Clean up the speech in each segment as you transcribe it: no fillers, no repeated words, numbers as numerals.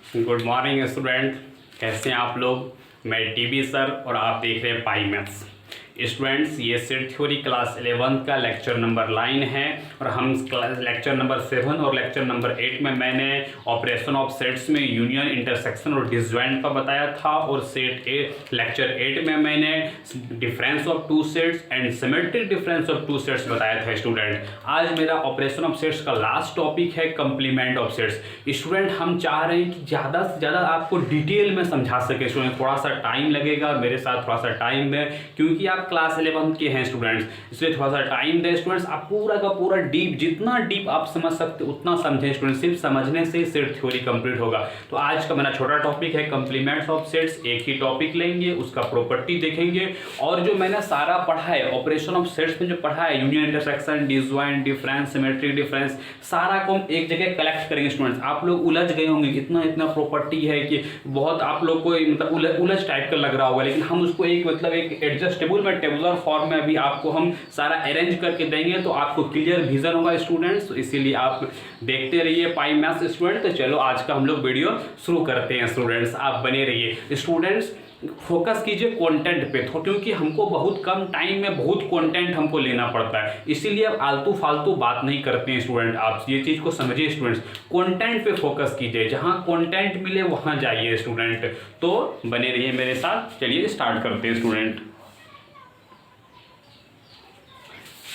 Good morning student, कैसे हैं आप लोग। मैं टीबी सर और आप देख रहे हैं पाई मैथ्स। स्टूडेंट्स, ये सेट थ्योरी क्लास 11 का लेक्चर नंबर 9 है और हम लेक्चर नंबर 7 और लेक्चर नंबर 8 में मैंने ऑपरेशन ऑफ सेट्स में यूनियन, इंटरसेक्शन और डिसजॉइंट का बताया था, और सेट लेक्चर 8 में मैंने difference of two sets and symmetric difference of two sets बताया था। स्टूडेंट, आज मेरा ऑपरेशन ऑफ सेट्स का लास्ट टॉपिक है कंप्लीमेंट ऑफ सेट्स। स्टूडेंट, हम चाह रहे हैं कि ज़्यादा से ज़्यादा आपको डिटेल में समझा सके। स्टूडेंट, थोड़ा सा टाइम लगेगा, मेरे साथ थोड़ा सा टाइम है, क्योंकि आप क्लास 11 के हैं स्टूडेंट्स, इसलिए थोड़ा सा टाइम दें। स्टूडेंट्स, आप पूरा का पूरा डीप, जितना डीप आप समझ सकते उतना समझें। स्टूडेंट्स, सिर्फ समझने से सेट थ्योरी कंप्लीट होगा। तो आज का मेरा छोटा टॉपिक है कंप्लीमेंट्स ऑफ सेट्स। एक ही टॉपिक लेंगे, उसका प्रॉपर्टी देखेंगे, और जो मैंने सारा पढ़ा है ऑपरेशन ऑफ सेट्स में, जो पढ़ा है union, intersection, disjoint, difference, symmetric difference, सारा को हम एक जगह कलेक्ट करेंगे। स्टूडेंट्स, आप लोग उलझ गए होंगे, इतना इतना प्रॉपर्टी है कि बहुत आप लोग को मतलब उलझ टाइप का लग रहा होगा, लेकिन हम उसको एक मतलब एक एडजस्टेबल में टेबुलर फॉर्म में अभी आपको हम सारा अरेंज करके देंगे, तो आपको क्लियर विजन होगा स्टूडेंट्स। तो इसीलिए आप देखते रहिए पाई मैथ्स स्टूडेंट। तो चलो आज का हम लोग वीडियो शुरू करते हैं स्टूडेंट्स, आप बने रहिए। स्टूडेंट्स, फोकस कीजिए कंटेंट पे, तो क्योंकि हमको बहुत कम टाइम में बहुत कंटेंट हमको लेना पड़ता है, इसीलिए अब आलतू फालतू बात नहीं करते हैं स्टूडेंट। आप ये चीज़ को समझिए स्टूडेंट्स, कंटेंट पे फोकस कीजिए, जहां कंटेंट मिले वहां जाइए स्टूडेंट। तो बने रहिए मेरे साथ। चलिए स्टार्ट करते हैं स्टूडेंट।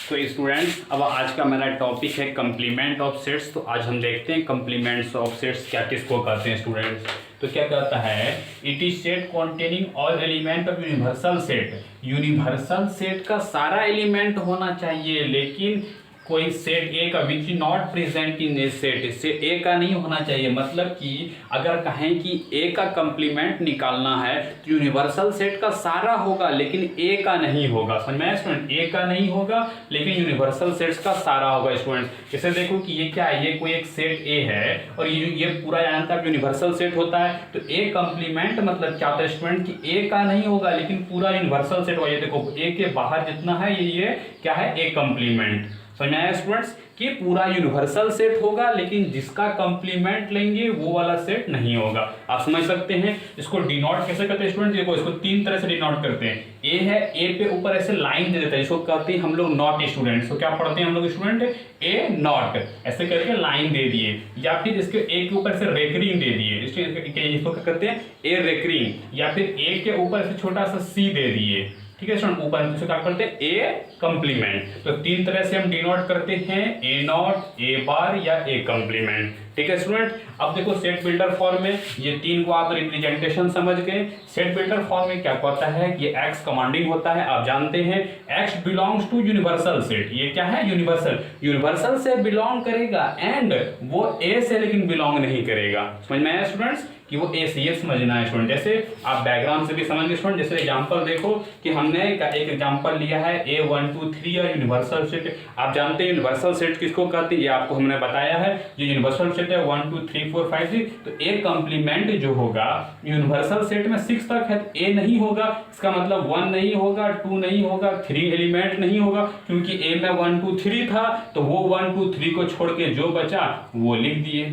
तो स्टूडेंट्स, अब आज का मेरा टॉपिक है कंप्लीमेंट ऑफ सेट्स। तो आज हम देखते हैं कंप्लीमेंट्स ऑफ सेट्स क्या किसको कहते हैं स्टूडेंट्स। तो क्या कहता है, it is set containing all element of universal set. Universal set का सारा एलिमेंट होना चाहिए, लेकिन कोई सेट ए का which not present in A set, इससे ए का नहीं होना चाहिए। मतलब कि अगर कहें कि ए का कंप्लीमेंट निकालना है तो यूनिवर्सल सेट का सारा होगा, लेकिन ए का नहीं होगा। समझ में आया स्टूडेंट, ए का नहीं होगा लेकिन यूनिवर्सल सेट्स का सारा होगा स्टूडेंट। जैसे देखो कि ये क्या है, ये कोई एक सेट ए है और ये पूरा जानता है यूनिवर्सल सेट होता है। तो ए कंप्लीमेंट मतलब क्या होता है स्टूडेंट, कि ए का नहीं होगा लेकिन पूरा यूनिवर्सल सेट होगा। ये देखो, ए के बाहर जितना है ये क्या है, ए कंप्लीमेंट। समझ में आया स्टूडेंट्स, कि पूरा यूनिवर्सल सेट होगा लेकिन जिसका कंप्लीमेंट लेंगे वो वाला सेट नहीं होगा। आप समझ सकते हैं। इसको डिनोट कैसे करते हैं स्टूडेंट, देखो इसको तीन तरह से डिनोट करते हैं। ए है, ए पे ऊपर ऐसे लाइन दे देता है, इसको कहते हैं हम लोग नॉट स्टूडेंट। तो क्या पढ़ते हैं हम लोग स्टूडेंट, ए नॉट ऐसे करके लाइन दे दिए, या फिर इसके ए के ऊपर से रेकरिंग दे दिए, इसको क्या करते हैं, ए रेकरिंग, या फिर ए के ऊपर से छोटा सा सी दे दिए। ठीक है स्टूडेंट, ऊपर से क्या करते हैं, ए कंप्लीमेंट। तो तीन तरह से हम डिनोट करते हैं, ए नॉट, ए बार या ए कंप्लीमेंट। ठीक है स्टूडेंट। अब देखो सेट बिल्डर फॉर्म में ये तीन को आप रिप्रेजेंटेशन समझ गए। सेट बिल्डर फॉर्म में क्या कहता है कि एक्स कमांडिंग होता है, आप जानते हैं। X belongs to universal set, ये क्या है, यूनिवर्सल, यूनिवर्सल से बिलोंग करेगा, एंड वो ए से लेकिन बिलोंग नहीं करेगा। समझ में आया स्टूडेंट्स, कि वो ए से, ये समझना है स्टूडेंट। जैसे आप डायग्राम से भी समझिए स्टूडेंट। जैसे एग्जांपल देखो कि हमने एक एग्जांपल लिया है ए 1 2 3 या यूनिवर्सल सेट। आप जानते हैं यूनिवर्सल सेट किसको कहते हैं, ये आपको हमने बताया है। जो यूनिवर्सल सेट है 1 2 3 4 5 6, तो ए कंप्लीमेंट जो होगा यूनिवर्सल सेट में 6 तक है, तो ए नहीं होगा। इसका मतलब 1 नहीं होगा, 2 नहीं होगा, 3 एलिमेंट नहीं होगा, क्योंकि ए में 1 2 3 था, तो वो 1 2 3 को छोड़ के जो बचा वो लिख दिए।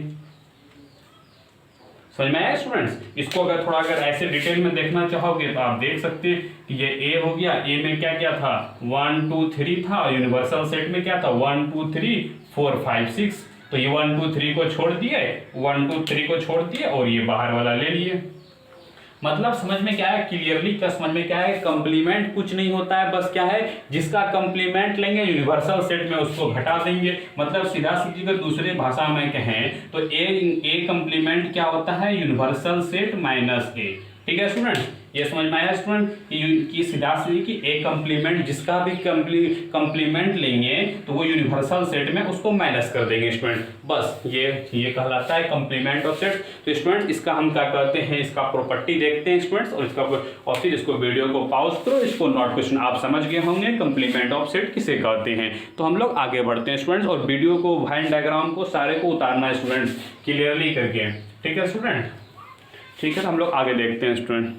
समझ में आया स्टूडेंट्स। इसको अगर ऐसे डिटेल में देखना चाहोगे तो आप देख सकते हैं कि ये ए हो गया, ए में क्या क्या था, 1 2 3 था, और यूनिवर्सल सेट में क्या था, 1 2 3 4 5 6। तो ये 1 2 3 को छोड़ दिए, 1 2 3 को छोड़ दिए और ये बाहर वाला ले लिए। मतलब समझ में क्या है, क्लियरली क्या समझ में क्या है, कंप्लीमेंट कुछ नहीं होता है, बस क्या है, जिसका कंप्लीमेंट लेंगे यूनिवर्सल सेट में उसको घटा देंगे। मतलब सीधा सीधी अगर दूसरे भाषा में कहें तो ए कंप्लीमेंट क्या होता है, यूनिवर्सल सेट माइनस ए। ठीक है स्टूडेंट, ये समझ में आया स्टूडेंट कि सीधा सीधी कि ए कंप्लीमेंट, जिसका भी कंप्लीमेंट लेंगे तो वो यूनिवर्सल सेट में उसको माइनस कर देंगे स्टूडेंट। बस ये कहलाता है कंप्लीमेंट ऑफ सेट। तो स्टूडेंट, इसका हम क्या कहते हैं, इसका प्रॉपर्टी देखते हैं स्टूडेंट्स, और फिर इसको वीडियो को पॉज करो, इसको नोट क्वेश्चन आप समझ गए होंगे कंप्लीमेंट ऑफ सेट किसे कहते हैं। तो हम लोग आगे बढ़ते हैं स्टूडेंट्स, और वीडियो को, वेन डायग्राम को सारे को उतारना है स्टूडेंट्स क्लियरली करके। ठीक है स्टूडेंट, ठीक है, तो हम लोग आगे देखते हैं स्टूडेंट।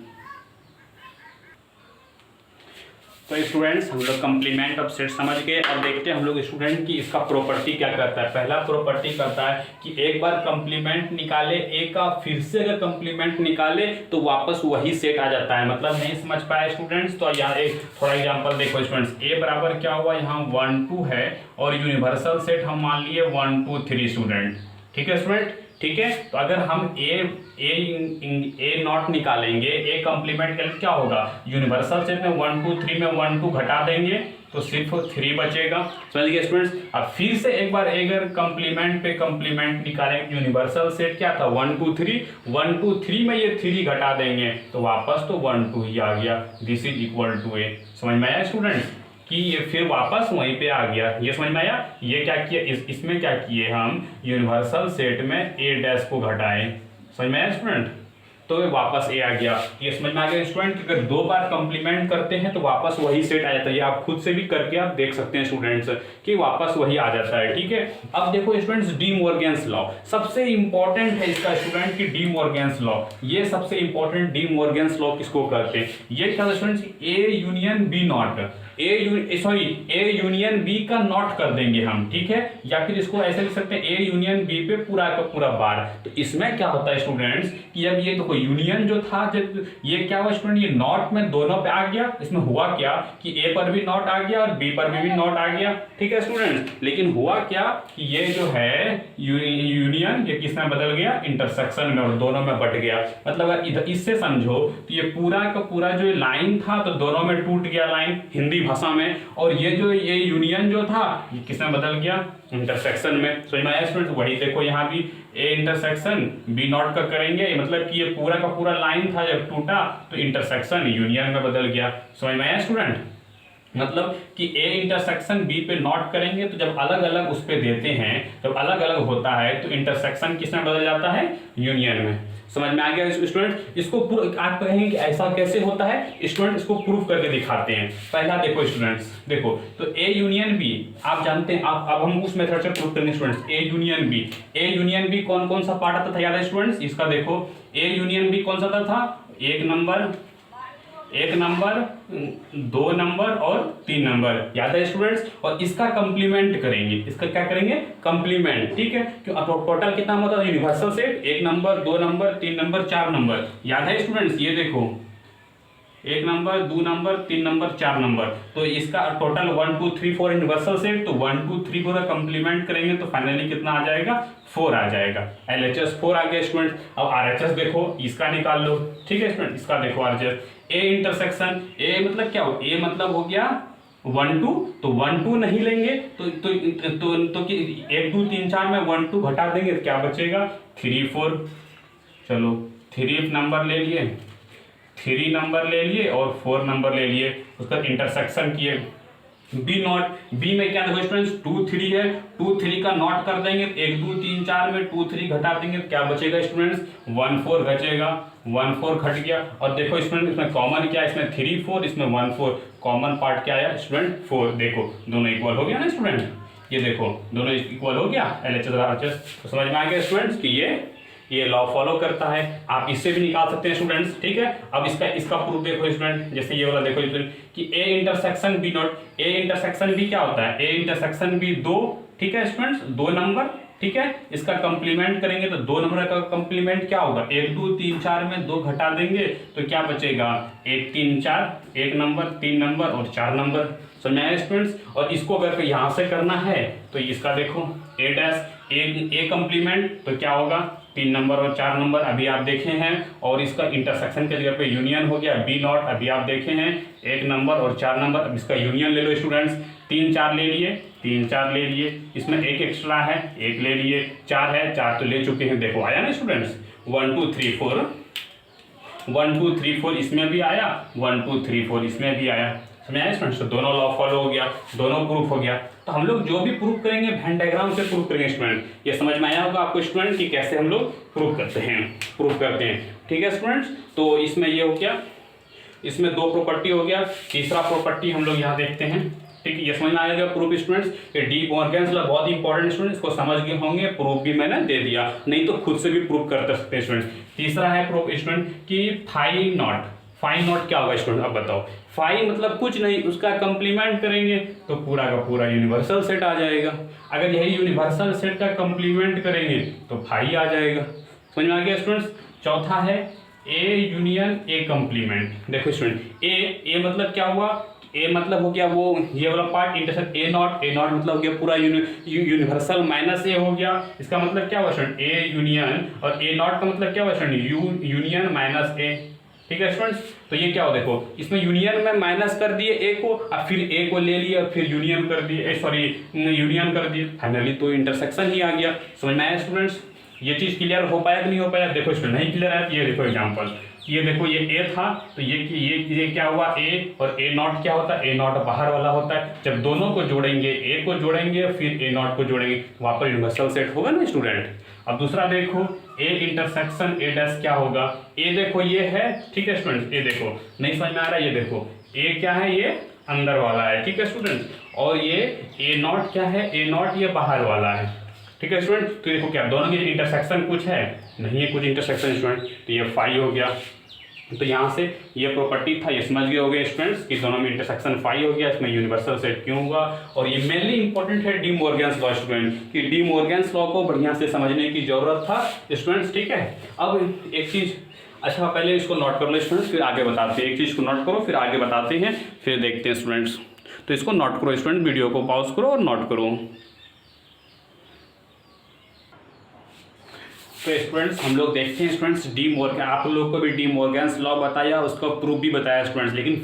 तो स्टूडेंट्स हम लोग कंप्लीमेंट ऑफ सेट समझ गए। अब देखते हैं हम लोग स्टूडेंट की इसका प्रॉपर्टी क्या करता है। पहला प्रॉपर्टी करता है कि एक बार कंप्लीमेंट निकाले ए का, फिर से अगर कंप्लीमेंट निकाले तो वापस वही सेट आ जाता है। मतलब नहीं समझ पाए स्टूडेंट्स तो यहाँ एक थोड़ा एग्जांपल देखो स्टूडेंट्स। ए बराबर क्या हुआ, यहाँ 1 2 है और यूनिवर्सल सेट हम मान लिए 1 2 3 स्टूडेंट। ठीक है स्टूडेंट, ठीक है। तो अगर हम ए नॉट निकालेंगे, ए कंप्लीमेंट के क्या होगा, यूनिवर्सल सेट में 1 2 3 में 1 2 घटा देंगे तो सिर्फ 3 बचेगा। समझ गए स्टूडेंट्स। अब फिर से एक बार अगर कंप्लीमेंट पे कंप्लीमेंट निकालेंगे, यूनिवर्सल सेट क्या था 1 2 3, 1 2 3 में ये 3 घटा देंगे तो वापस तो 1 2 ही आ गया। दिस इज इक्वल टू ए। समझ में आया स्टूडेंट्स कि ये फिर वापस वहीं पे आ गया। ये समझ में आया। ये क्या किया, इसमें क्या किए हम, यूनिवर्सल सेट में ए डैश को घटाएं। समझ में आया स्टूडेंट, तो ये वापस ए आ गया। ये समझ में आ गया स्टूडेंट कि अगर 2 बार कंप्लीमेंट करते हैं तो वापस वही सेट आ जाता है। ये आप खुद से भी करके आप देख सकते हैं स्टूडेंट्स कि वापस वही आ जाता है। ठीक है। अब देखो स्टूडेंट्स, डी मॉर्गन्स लॉ सबसे इंपॉर्टेंट है इसका स्टूडेंट की डी मॉर्गन्स लॉ। ये सबसे इंपॉर्टेंट डी मॉर्गन्स लॉ किसको कहते हैं, ये क्या students, A union B not, A union B का नॉट कर देंगे हम। ठीक है, या फिर इसको ऐसे लिख सकते हैं ए यूनियन बी पे पूरा का पूरा बार। तो इसमें क्या होता है स्टूडेंट्स कि अब ये देखो यूनियन जो था, जब ये क्या हुआ स्टूडेंट, ये नॉट में दोनों पे आ गया। इसमें हुआ क्या कि ए पर भी नॉट आ गया और बी पर भी नॉट आ गया। ठीक है स्टूडेंट्स, लेकिन हुआ क्या कि ये जो है यूनियन ये किसमें बदल गया, इंटरसेक्शन में, और दोनों में बट गया। मतलब अगर इधर इससे समझो तो ये पूरा का पूरा जो लाइन था तो दोनों में टूट गया लाइन हिंदी भाषा में, और ये यूनियन जो था ये किसमें बदल गया, इंटरसेक्शन में। समझ में आया स्टूडेंट। वही देखो यहाँ भी ए इंटरसेक्शन बी नॉट का करेंगे, मतलब कि ये पूरा का पूरा लाइन था जब टूटा तो इंटरसेक्शन यूनियन में बदल गया। समझ में आया स्टूडेंट। मतलब कि ए इंटरसेक्शन बी पे नॉट करेंगे तो जब अलग अलग उस पे देते हैं, जब अलग अलग होता है तो इंटरसेक्शन किसमें बदल जाता है, यूनियन में। समझ में आ गया स्टूडेंट। इसको आप कहेंगे कि ऐसा कैसे होता है स्टूडेंट, इसको प्रूफ करके दिखाते हैं। पहला देखो स्टूडेंट्स, देखो तो ए यूनियन बी आप जानते हैं, अब हम उस मेथड से प्रूफ करेंगे स्टूडेंट्स। ए यूनियन बी कौन कौन सा पार्ट आता था, याद है स्टूडेंट्स। इसका देखो ए यूनियन बी कौन सा था, 1 नंबर 2 नंबर और 3 नंबर, याद है स्टूडेंट्स। और इसका कंप्लीमेंट करेंगे, इसका क्या करेंगे, कंप्लीमेंट। ठीक है, टोटल कितना होता है universal set, 1 number 2 number 3 number 4 number, याद है स्टूडेंट्स। ये देखो 1 नंबर 2 नंबर 3 नंबर 4 नंबर, तो इसका टोटल 1 2 3 4 यूनिवर्सल सेट, तो 1 2 3 4 का कंप्लीमेंट करेंगे तो फाइनली कितना आ जाएगा, 4 आ जाएगा। LHS 4 आ गया स्टूडेंट। अब RHS देखो, इसका निकाल लो। ठीक है स्टूडेंट, इसका देखो RHS, ए इंटरसेक्शन, ए मतलब क्या हो, ए मतलब हो गया 1 2, तो 1 2 नहीं लेंगे तो 1 2 3 4 में 1 2 घटा देंगे तो क्या बचेगा, 3 4। चलो 3 नंबर ले लिए, 3 नंबर ले लिए और 4 नंबर ले लिए, उसका इंटरसेक्शन किए। बी नॉट, बी में क्या देखो स्टूडेंट्स 2 3 है, 2 3 का नॉट कर देंगे, 1 2 3 4 में 2 3 घटा देंगे तो क्या बचेगा स्टूडेंट्स, 1 4 बचेगा। 1 4 घट गया। और देखो स्टूडेंट इसमें कॉमन क्या है, इसमें 3 4 इसमें 1 4, कॉमन पार्ट क्या आया स्टूडेंट, 4। देखो दोनों इक्वल हो गया ना स्टूडेंट, ये देखो दोनों इक्वल हो गया LHS और RHS। तो समझ में आ गया स्टूडेंट्स कि ये लॉ फॉलो करता है। आप इससे भी निकाल सकते हैं स्टूडेंट्स। ठीक है, अब इसका प्रूफ देखो स्टूडेंट, जैसे ये वाला देखो स्टूडेंट कि A intersection B not, A intersection B क्या होता है, ए इंटरसेक्शन बी 2। ठीक है स्टूडेंट्स, 2 नंबर। ठीक है, इसका कंप्लीमेंट करेंगे तो 2 नंबर का कंप्लीमेंट क्या होगा, 1 2 3 4 में 2 घटा देंगे तो क्या बचेगा, 1 3 4, 1 नंबर 3 नंबर और 4 नंबर। समझ में आया स्टूडेंट्स। और इसको अगर यहाँ से करना है तो इसका देखो ए डैश, ए कंप्लीमेंट तो क्या होगा, 3 नंबर और 4 नंबर अभी आप देखे हैं, और इसका इंटरसेक्शन के जगह पे यूनियन हो गया बी नॉट, अभी आप देखे हैं 1 नंबर और 4 नंबर। अब इसका यूनियन ले लो स्टूडेंट्स, 3 4 ले लिए, 3 4 ले लिए, इसमें 1 एक्स्ट्रा है 1 ले लिए, 4 है 4 तो ले चुके हैं। देखो आया ना स्टूडेंट्स, 1 2 3 4, 1 2 3 4 इसमें भी आया, 1 2 3 4 इसमें भी आया। समझ आया स्टूडेंट्स। तो दोनों लॉ फॉलो हो गया, दोनों प्रूफ हो गया। तो हम लोग जो भी प्रूफ करेंगे वेन डायग्राम से प्रूफ करेंगे स्टूडेंट। ये समझ में आया होगा आपको स्टूडेंट कि कैसे हम लोग प्रूफ करते हैं। ठीक है स्टूडेंट्स, तो इसमें ये हो गया, इसमें 2 प्रॉपर्टी हो गया। तीसरा प्रॉपर्टी हम लोग यहाँ देखते हैं। ठीक है, ये समझ में आएगा प्रूफ स्टूडेंट्स। ये डी मॉर्गन्स लॉ बहुत इंपॉर्टेंट स्टूडेंट, इसको समझ गए होंगे, प्रूफ भी मैंने दे दिया, नहीं तो खुद से भी प्रूफ कर सकते हैं स्टूडेंट। तीसरा है प्रूफ स्टूडेंट कि फाई नॉट क्या होगा स्टूडेंट, अब बताओ। फाई मतलब कुछ नहीं, उसका कंप्लीमेंट करेंगे तो पूरा का पूरा यूनिवर्सल सेट आ जाएगा। अगर यही यूनिवर्सल सेट का कंप्लीमेंट करेंगे तो फाई आ जाएगा। समझ में आ गया स्टूडेंट्स। चौथा है ए यूनियन ए कंप्लीमेंट। देखो स्टूडेंट ए मतलब क्या हुआ, ए मतलब हो गया वो ये वाला पार्ट इंटरसेक्ट ए नॉट मतलब हो गया पूरा यूनिवर्सल माइनस ए हो गया। इसका मतलब क्या हुआ स्टूडेंट, ए यूनियन, और ए नॉट का मतलब क्या हुआ स्टूडेंट, यूनियन माइनस ए। ठीक है स्टूडेंट्स। तो ये क्या हो, देखो इसमें यूनियन में माइनस कर दिए ए को, अब फिर ए को ले लिया, फिर यूनियन कर दिए, सॉरी यूनियन कर दिए, फाइनली तो इंटरसेक्शन ही आ गया। समझ में आया स्टूडेंट्स। ये चीज़ क्लियर हो पाया कि नहीं हो पाया। देखो स्टूडेंट नहीं क्लियर है, ये देखो एग्जाम्पल, ये देखो ये ए था तो ये क्या हुआ ए, और ए नॉट क्या होता है, ए नॉट बाहर वाला होता है। जब दोनों को जोड़ेंगे, ए को जोड़ेंगे फिर ए नॉट को जोड़ेंगे, वहाँ पर यूनिवर्सल सेट होगा ना स्टूडेंट। अब दूसरा देखो ए इंटरसेक्शन ए डैश क्या होगा, ए देखो ये है, ठीक है स्टूडेंट, ए देखो नहीं समझ में आ रहा है, ये देखो ए क्या है, ये अंदर वाला है, ठीक है स्टूडेंट, और ये ए नॉट क्या है, ए नॉट ये बाहर वाला है, ठीक है स्टूडेंट। तो देखो क्या दोनों के इंटरसेक्शन कुछ है, नहीं है कुछ इंटरसेक्शन स्टूडेंट, तो ये फाई हो गया। तो यहाँ से ये प्रॉपर्टी था, ये समझ गए हो गए स्टूडेंट्स कि दोनों में इंटरसेक्शन फाई हो गया, इसमें यूनिवर्सल सेट क्यों हुआ। और ये मेनली इंपॉर्टेंट है डी मॉर्गन्स लॉ स्टूडेंट, कि डी मॉर्गन्स लॉ को बढ़िया से समझने की जरूरत था स्टूडेंट्स, ठीक है। अब एक चीज़, अच्छा पहले इसको नोट कर लो स्टूडेंट्स, फिर आगे बताते हैं। एक चीज़ को नोट करो फिर आगे बताते हैं, फिर देखते हैं स्टूडेंट्स। तो इसको नोट करो स्टूडेंट, वीडियो को पॉज करो और नोट करो। तो स्टूडेंट्स हम लोग देखते हैं स्टूडेंट्स डी मॉर्गन, आप लोग को भी डी मॉर्गन्स लॉ बताया, उसका प्रूफ भी बताया स्टूडेंट्स, लेकिन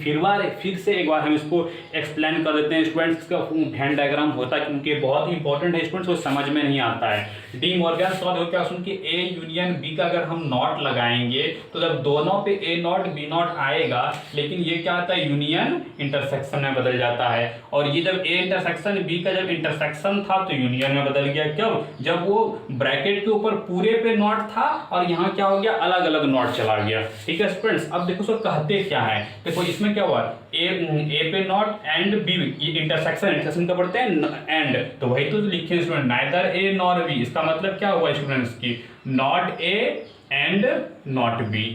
फिर से एक बार हम इसको एक्सप्लेन कर देते हैं स्टूडेंट्स। इसका वेन डायग्राम होता है क्योंकि बहुत इंपॉर्टेंट है स्टूडेंट्स, वो समझ में नहीं आता है। डी मॉर्गन्स लॉ देखो क्या सुन कि ए यूनियन बी का अगर हम नॉट लगाएंगे तो जब दोनों पे ए नॉट बी नॉट आएगा, लेकिन ये क्या आता है यूनियन इंटरसेक्शन में बदल जाता है। और ये जब ए इंटरसेक्शन बी का जब इंटरसेक्शन था तो यूनियन में बदल गया, क्यों, जब वो ब्रैकेट के ऊपर पूरे पे नॉट था और यहाँ क्या हो गया अलग अलग नॉट चला गया, ठीक है स्टूडेंट्स। अब देखो सर कहते क्या है, देखो इसमें क्या हुआ ए पे नॉट एंड बी, ये इंटरसेक्शन का पढ़ते हैं एंड, तो वही तो लिखे student neither A nor be, इसका मतलब क्या हुआ स्टूडेंट्स की not A and not B.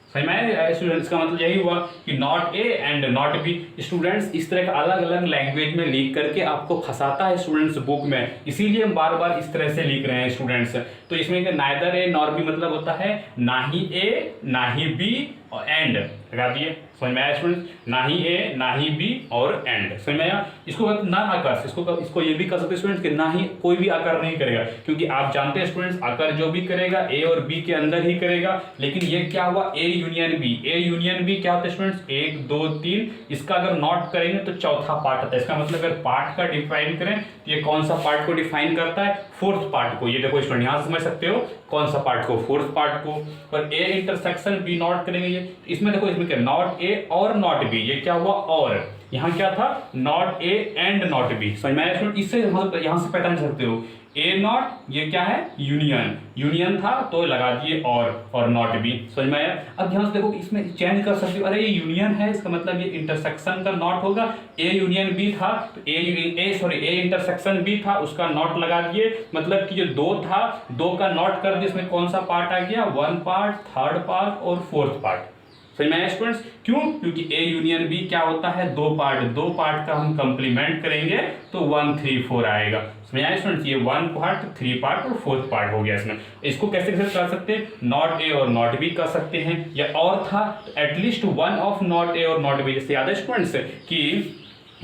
समझ में स्टूडेंट्स का मतलब यही हुआ कि not A and not B. Students इस तरह का अलग अलग लैंग्वेज में लिख करके आपको फंसाता है स्टूडेंट्स बुक में, इसीलिए हम बार बार इस तरह से लिख रहे हैं स्टूडेंट्स। तो इसमें नाइदर ए नॉर बी मतलब होता है ना ही ए ना ही बी और एंड लगा दिए। समझ में आया स्टूडेंट्स, ना ही ए ना ही बी और एंड। समझ में आया। इसको ना आकर, इसको ये भी कर सकते स्टूडेंट्स कि ना ही कोई भी आकर नहीं करेगा, क्योंकि आप जानते हैं स्टूडेंट्स आकर जो भी करेगा ए और बी के अंदर ही करेगा। लेकिन ये क्या हुआ A union B, A union B क्या होता है स्टूडेंट्स 1 2 3, इसका अगर नॉट करेंगे तो चौथा पार्ट आता है। इसका मतलब अगर पार्ट का डिफाइन करें तो ये कौन सा पार्ट को डिफाइन करता है, फोर्थ पार्ट को। ये देखो स्टूडेंट यहाँ से समझ सकते हो कौन सा पार्ट को, फोर्थ पार्ट को। और ए इंटरसेक्शन बी नॉट करेंगे, ये इसमें देखो इसमें क्या नॉट ए और नॉट बी, ये क्या हुआ और, यहाँ क्या था not A and not B. समझ में आया स्टूडेंट, इससे यहाँ से पहचान सकते हो ए नॉट ये क्या है यूनियन, यूनियन था तो लगा दिए और नॉट बी। समझ में आया। अब यहाँ से देखो इसमें चेंज कर सकते हो, अरे ये यूनियन है इसका मतलब ये इंटरसेक्शन का नॉट होगा। ए यूनियन बी था तो ए इंटरसेक्शन बी था उसका नॉट लगा दिए, मतलब कि जो 2 था 2 का नॉट कर दिए, इसमें कौन सा पार्ट आ गया 1 पार्ट, 3rd पार्ट और 4th पार्ट। समझ में आया स्टूडेंट्स, क्यों, क्योंकि ए यूनियन बी क्या होता है 2 पार्ट का हम कंप्लीमेंट करेंगे तो 1 3 4 आएगा। समझ आया स्टूडेंट्स, ये 1 पार्ट 3 पार्ट और 4th पार्ट हो गया इसमें। इसको कैसे कर सकते हैं, नॉट ए और नॉट बी कर सकते हैं, या और था एटलीस्ट 1 ऑफ नॉट ए और नॉट बी। जैसे याद है स्टूडेंट्स कि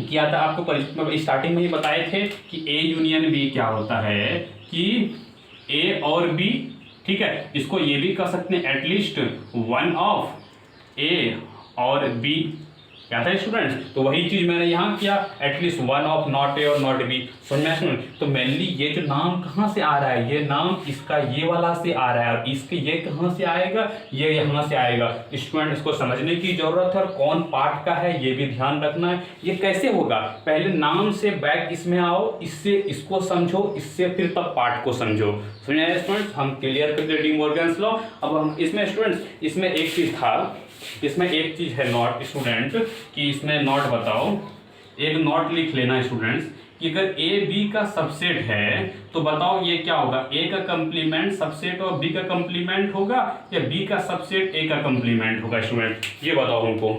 क्या था आपको स्टार्टिंग में ही बताए थे कि ए यूनियन बी क्या होता है कि ए और बी, ठीक है। इसको ये भी कर सकते हैं एटलीस्ट 1 ऑफ ए और बी, क्या था स्टूडेंट्स, तो वही चीज मैंने यहाँ किया एटलीस्ट 1 ऑफ नॉट ए और नॉट बी। समझ में स्टूडेंट, तो मेनली ये जो नाम कहाँ से आ रहा है, ये नाम इसका ये वाला से आ रहा है और इसके ये कहाँ से आएगा, ये यहाँ से आएगा। स्टूडेंट इसको समझने की जरूरत है और कौन पार्ट का है ये भी ध्यान रखना है। ये कैसे होगा, पहले नाम से बैक इसमें आओ, इससे इसको समझो, इससे फिर तब पार्ट को समझो। समझ आया स्टूडेंट्स, हम क्लियर करते डी मॉर्गन्स लॉ। अब हम इसमें स्टूडेंट्स इसमें एक चीज था, इसमें एक चीज है नॉट स्टूडेंट कि इसमें नॉट बताओ, एक नॉट लिख लेना स्टूडेंट्स कि अगर ए बी का सबसेट है तो बताओ ये क्या होगा, ए का कंप्लीमेंट सबसेट और बी का कंप्लीमेंट होगा या बी का सबसेट ए का कंप्लीमेंट होगा स्टूडेंट, ये बताओ हमको।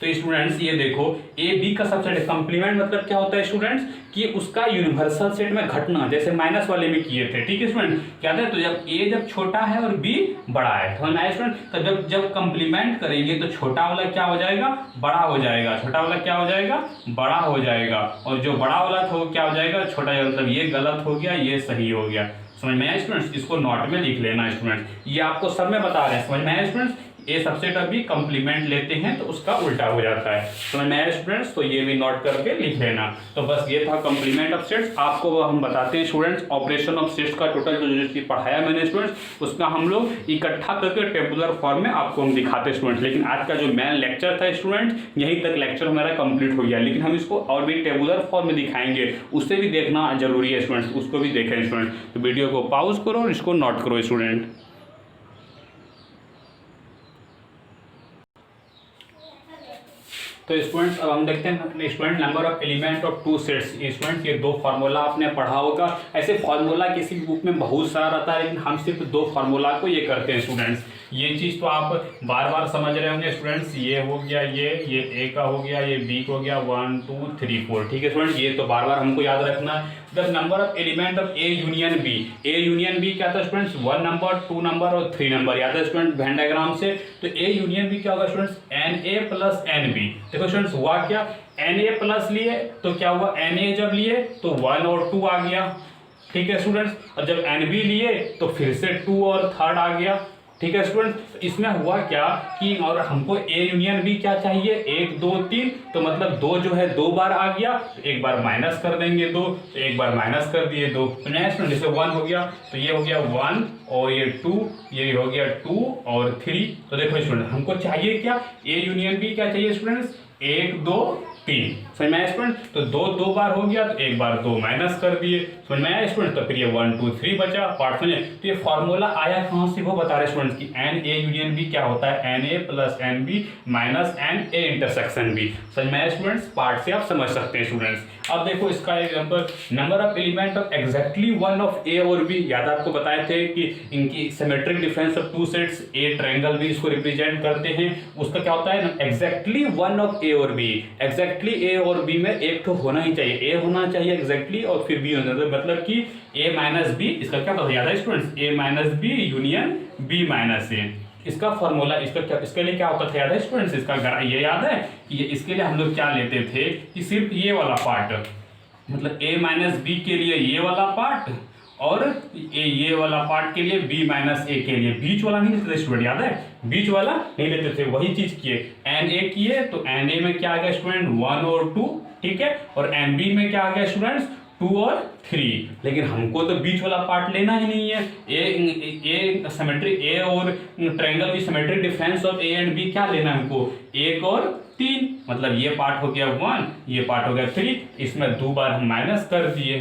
तो स्टूडेंट्स ये देखो ए बी का सबसेट कंप्लीमेंट मतलब क्या होता है स्टूडेंट्स कि उसका यूनिवर्सल सेट में घटना, जैसे माइनस वाले में किए थे, ठीक है स्टूडेंट, क्या है तो जब ए जब छोटा है और बी बड़ा है तो ना स्टूडेंट, तो जब जब कंप्लीमेंट करेंगे तो छोटा वाला क्या हो जाएगा, बड़ा हो जाएगा, छोटा वाला क्या हो जाएगा, बड़ा हो जाएगा, और जो बड़ा वाला था वो क्या हो जाएगा, छोटा, मतलब ये गलत हो गया ये सही हो गया। समझ में आया स्टूडेंट्स, इसको नोट में लिख लेना स्टूडेंट, ये आपको सब में बता रहे हैं, समझ में आया स्टूडेंट्स। ए सबसेट अभी कंप्लीमेंट लेते हैं तो उसका उल्टा हो जाता है, समझ में आया स्टूडेंट्स, तो ये भी नोट करके लिख लेना। तो बस ये था कंप्लीमेंट ऑफ सेट्स, आपको हम बताते हैं स्टूडेंट्स ऑपरेशन ऑफ सेट्स का टोटल जो पढ़ाया मैंने स्टूडेंट्स उसका हम लोग इकट्ठा करके टेबुलर फॉर्म में आपको हम दिखाते हैं स्टूडेंट्स। लेकिन आज का जो मेन लेक्चर था स्टूडेंट्स यहीं तक लेक्चर हमारा कंप्लीट हो गया, लेकिन हम इसको और भी टेबुलर फॉर्म में दिखाएंगे, उससे भी देखना जरूरी है स्टूडेंट्स, उसको भी देखें स्टूडेंट। तो वीडियो को पॉज करो और इसको नोट करो स्टूडेंट। तो स्टूडेंट्स अब हम देखते हैं student number of element of two sets. Student ये दो फार्मूला आपने पढ़ा होगा, ऐसे फार्मूला किसी बुक में बहुत सारा रहता है, लेकिन हम सिर्फ दो फार्मूला को ये करते हैं स्टूडेंट्स। ये चीज़ तो आप बार बार समझ रहे होंगे स्टूडेंट्स, ये हो गया ये ए का हो गया, ये बी का हो गया, 1 2 3 4, ठीक है स्टूडेंट, ये तो बार बार हमको याद रखना है। The number of element of A union B, A union B क्या था स्टूडेंट्स, 1 नंबर 2 नंबर और 3 नंबर, याद है स्टूडेंट वेन डायग्राम से। तो ए यूनियन बी क्या होगा students, n A plus n B. देखो स्टूडेंट्स हुआ क्या, एन ए प्लस लिए तो क्या हुआ, एन ए जब लिए तो 1 और 2 आ गया, ठीक है स्टूडेंट्स, और जब एन बी लिए तो फिर से 2 और 3 आ गया, ठीक है स्टूडेंट। इसमें हुआ क्या कि और हमको ए यूनियन बी क्या चाहिए, 1 2 3, तो मतलब 2 जो है 2 बार आ गया तो एक बार माइनस कर देंगे 2, तो एक बार माइनस कर दिए 2, तो नेक्स्ट जैसे 1 हो गया तो ये हो गया 1 और ये 2, ये हो गया 2 और 3। तो देखो स्टूडेंट हमको चाहिए क्या, ए यूनियन बी क्या चाहिए स्टूडेंट्स, 1 2 3, समझ में आया स्टूडेंट। तो 2 बार हो गया तो एक बार 2 माइनस कर दिए, समझ में आया स्टूडेंट। तो फिर ये 1 2 3 बचा पार्ट समझे। तो ये फॉर्मूला आया कहाँ से वो बता रहे स्टूडेंट्स कि एन ए यूनियन बी क्या होता है, n A plus n B minus n A intersection B, समझ में आया स्टूडेंट्स, पार्ट से आप समझ सकते हैं स्टूडेंट्स। अब देखो इसका example, number of element of exactly one of A और बी, याद आपको बताए थे कि इनकी symmetric difference of two sets, A triangle भी इसको रिप्रेजेंट करते हैं, उसका क्या होता है एग्जैक्टली वन ऑफ ए और बी, एग्जैक्टली ए और बी में एक तो होना ही चाहिए, ए होना चाहिए एग्जैक्टली और फिर बी होना चाहिए, मतलब कि ए माइनस बी, इसका क्या पता याद है students, A minus B union B minus A, इसका फॉर्मूला, इसके लिए क्या होता था याद है स्टूडेंट्स, इसका ये याद है कि इसके लिए हम लोग क्या लेते थे कि सिर्फ ये वाला पार्ट, मतलब a माइनस बी के लिए ये वाला पार्ट और ये वाला पार्ट के लिए b माइनस ए के लिए, बीच वाला नहीं लेते थे स्टूडेंट, याद है बीच वाला नहीं लेते थे, वही चीज किए एन ए किए तो एन ए में क्या आ गया स्टूडेंट 1 और 2, ठीक है, और एन बी में क्या आ गया स्टूडेंट्स 2 और 3, लेकिन हमको तो बीच वाला पार्ट लेना ही नहीं है। ए सिमेट्रिक ए और ट्रायंगल की symmetric difference of A and B क्या लेना है हमको, 1 और 3, मतलब ये पार्ट हो गया 1, ये पार्ट हो गया 3, इसमें 2 बार हम माइनस कर दिए,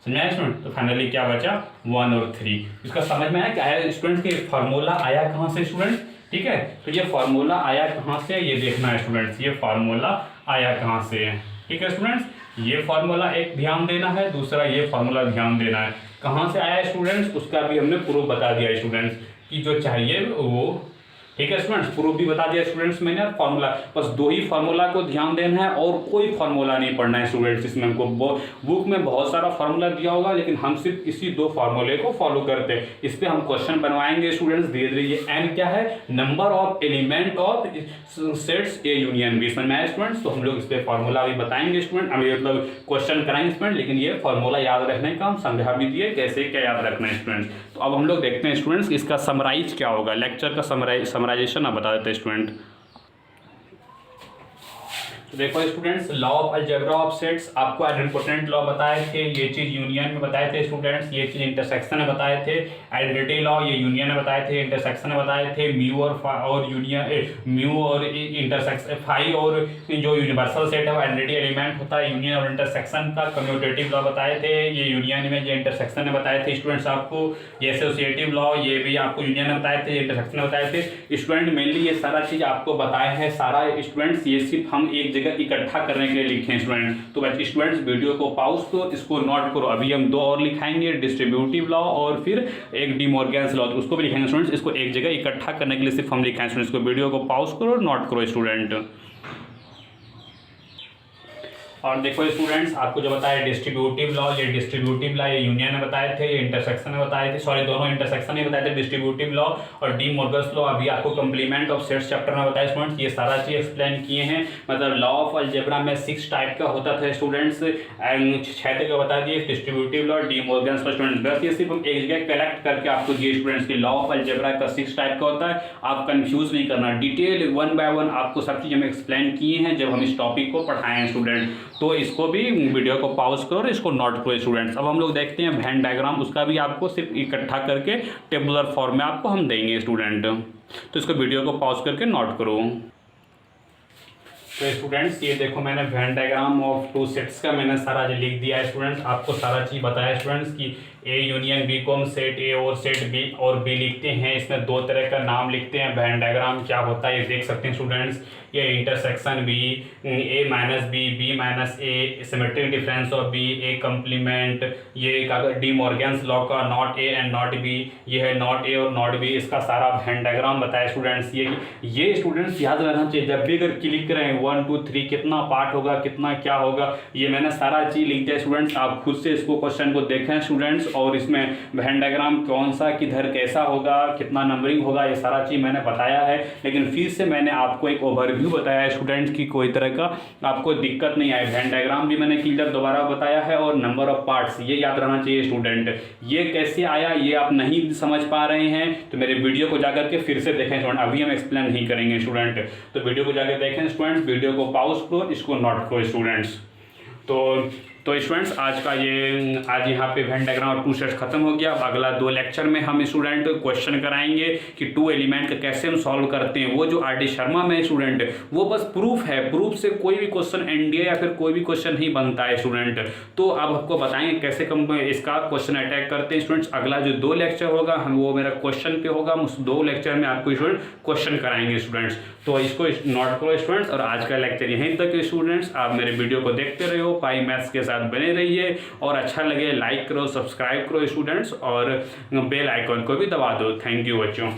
समझाए स्टूडेंट। तो फाइनली क्या बचा 1 और 3। इसका समझ में आया क्या है स्टूडेंट कि फार्मूला आया कहाँ से स्टूडेंट, ठीक है, तो ये फार्मूला आया कहाँ से ये देखना है स्टूडेंट्स, ये फार्मूला आया कहाँ से है, ठीक है स्टूडेंट्स। ये फार्मूला एक ध्यान देना है, दूसरा ये फार्मूला ध्यान देना है, कहाँ से आया स्टूडेंट्स उसका भी हमने प्रूफ बता दिया स्टूडेंट्स कि जो चाहिए वो, ठीक है स्टूडेंट्स, प्रूफ भी बता दिया स्टूडेंट्स मैंने, फार्मूला बस 2 ही फार्मूला को ध्यान देना है और कोई फार्मूला नहीं पढ़ना है स्टूडेंट्स। इसमें हमको बुक में बहुत सारा फार्मूला दिया होगा लेकिन हम सिर्फ इसी 2 फार्मूले को फॉलो करते हैं। इस पर हम क्वेश्चन बनवाएंगे स्टूडेंट्स धीरे धीरे। ये एन क्या है, number of element of sets A union B, समझ में आया स्टूडेंट्स। तो हम लोग इस पर फार्मूला भी बताएंगे स्टूडेंट, अभी मतलब क्वेश्चन कराएंगे स्टूडेंट, लेकिन ये फार्मूला याद रखने का हम समझा भी दिए कैसे क्या याद रखना है स्टूडेंट्स। तो अब हम लोग देखते हैं स्टूडेंट्स इसका समराइज क्या होगा, लेक्चर का समराइजेशन आप बता देते हैं स्टूडेंट। तो देखो students law of algebra of sets आपको आइडेंटिटी लॉ बताए थे, ये चीज यूनियन में बताए थे स्टूडेंट्स, ये चीज इंटरसेक्शन में बताए थे। आइडेंटिटी लॉ ये यूनियन में बताए थे, इंटरसेक्शन में बताए थे। म्यू और यूनियन, म्यू और इंटरसेक्शन, फाई और जो यूनिवर्सल सेट है वो आइडेंटिटी एलिमेंट होता है यूनियन और इंटरसेक्शन का। कम्यूटेटिव लॉ बताए थे, ये यूनियन में, ये इंटरसेक्शन में बताए थे स्टूडेंट्स आपको। ये एसोसिएटिव लॉ ये भी आपको यूनियन में बताए थे, इंटरसेक्शन में बताए थे स्टूडेंट। मेनली ये सारा चीज आपको बताए हैं सारा स्टूडेंट्स, ये सिर्फ हम एक जगह जगह इकट्ठा करने के लिए लिखे हैं स्टूडेंट। तो बच्चे स्टूडेंट्स वीडियो को पॉज करो, इसको नोट करो। अभी हम 2 और लिखाएंगे, डिस्ट्रीब्यूटिव लॉ और फिर एक डी मॉर्गन्स लॉ, तो उसको भी लिखेंगे स्टूडेंट्स। इसको एक जगह इकट्ठा करने के लिए सिर्फ हम लिखाएं स्टूडेंट्स। को वीडियो को पॉज करो, नोट करो स्टूडेंट। और देखो स्टूडेंट्स, आपको जो बताया डिस्ट्रीब्यूटिव लॉ, ये डिस्ट्रीब्यूटिव लॉ ये यूनियन में बताए थे, ये इंटरसेक्शन में बताए थे, सॉरी दोनों इंटरसेक्शन में बताए थे, डिस्ट्रीब्यूटिव लॉ और डी मॉर्गन्स लॉ। अभी आपको कंप्लीमेंट ऑफ सेट्स चैप्टर में बताया स्टूडेंट्स, ये सारा चीज एक्सप्लेन किए हैं। मतलब लॉ ऑफ अलजेब्रा में 6 टाइप का होता था स्टूडेंट्स, 6 का बता दिए, distributive law, D Morgan's law students. बस ये सिर्फ एक जगह कलेक्ट करके आपको दिए स्टूडेंट्स की लॉ ऑफ अलजेब्रा का 6 टाइप का होता है। आप कंफ्यूज नहीं करना, डिटेल 1 बाय 1 आपको सब चीज हम एक्सप्लेन किए हैं जब हम इस टॉपिक को पढ़ाए हैं स्टूडेंट। तो इसको भी वीडियो को पॉज करो और इसको नोट करो स्टूडेंट्स। अब हम लोग देखते हैं वेन डायग्राम, उसका भी आपको सिर्फ इकट्ठा करके टेबुलर फॉर्म में आपको हम देंगे स्टूडेंट। तो इसको वीडियो को पॉज करके नोट करो। तो स्टूडेंट्स ये देखो, मैंने वेन डायग्राम ऑफ 2 सेट्स का मैंने सारा लिख दिया है स्टूडेंट्स। आपको सारा चीज़ बताया स्टूडेंट्स कि ए यूनियन बी को हम सेट ए और सेट बी और बी लिखते हैं। इसमें 2 तरह का नाम लिखते हैं। वेन डायग्राम क्या होता है ये देख सकते हैं स्टूडेंट्स। ये intersection B, A minus B, B minus A, symmetric difference of B, A complement, ये डी मॉर्गन्स लॉ का not A and not B, ये है नॉट ए और नॉट बी। इसका सारा वेन डायग्राम बताया स्टूडेंट्स। ये स्टूडेंट्स याद रखना चाहिए, जब भी अगर क्लिक करें 1 2 3 कितना पार्ट होगा, कितना क्या होगा, ये मैंने सारा चीज़ लिख दिया स्टूडेंट्स। आप खुद से इसको क्वेश्चन को देखें स्टूडेंट्स, और इसमें वेन डायग्राम कौन सा किधर कैसा होगा, कितना नंबरिंग होगा, ये सारा चीज़ मैंने बताया है। लेकिन फिर से मैंने आपको एक ओवरव्यू बताया है स्टूडेंट्स की कोई तरह का आपको दिक्कत नहीं आए। वेन डायग्राम भी मैंने क्लियर दोबारा बताया है और नंबर ऑफ पार्ट्स ये याद रहना चाहिए स्टूडेंट। ये कैसे आया ये आप नहीं समझ पा रहे हैं तो मेरे वीडियो को जाकर के फिर से देखें स्टूडेंट, अभी हम एक्सप्लेन नहीं करेंगे स्टूडेंट। तो वीडियो को जाकर देखें स्टूडेंट्स, वीडियो को पॉज करो, इसको नोट करो स्टूडेंट्स। तो स्टूडेंट्स आज यहाँ पे वेन डायग्राम और 2 सेट्स खत्म हो गया। अब अगला 2 लेक्चर में हम स्टूडेंट क्वेश्चन कराएंगे कि 2 एलिमेंट का कैसे हम सॉल्व करते हैं। वो जो आर डी शर्मा में स्टूडेंट वो बस प्रूफ है, प्रूफ से कोई भी क्वेश्चन एनडीए या फिर कोई भी क्वेश्चन नहीं बनता है स्टूडेंट। तो अब आपको बताएंगे कैसे इसका क्वेश्चन अटैक करते हैं स्टूडेंट्स। अगला जो 2 लेक्चर होगा हम वो मेरा क्वेश्चन पे होगा, उस 2 लेक्चर में आपको स्टूडेंट क्वेश्चन कराएंगे स्टूडेंट्स। तो इसको नोट करो स्टूडेंट्स। और आज का लेक्चर यहीं तक स्टूडेंट्स। आप मेरे वीडियो को देखते रहो, पाई मैथ्स के साथ बने रहिए, और अच्छा लगे लाइक करो, सब्सक्राइब करो स्टूडेंट्स, और बेल आइकन को भी दबा दो। थैंक यू बच्चों।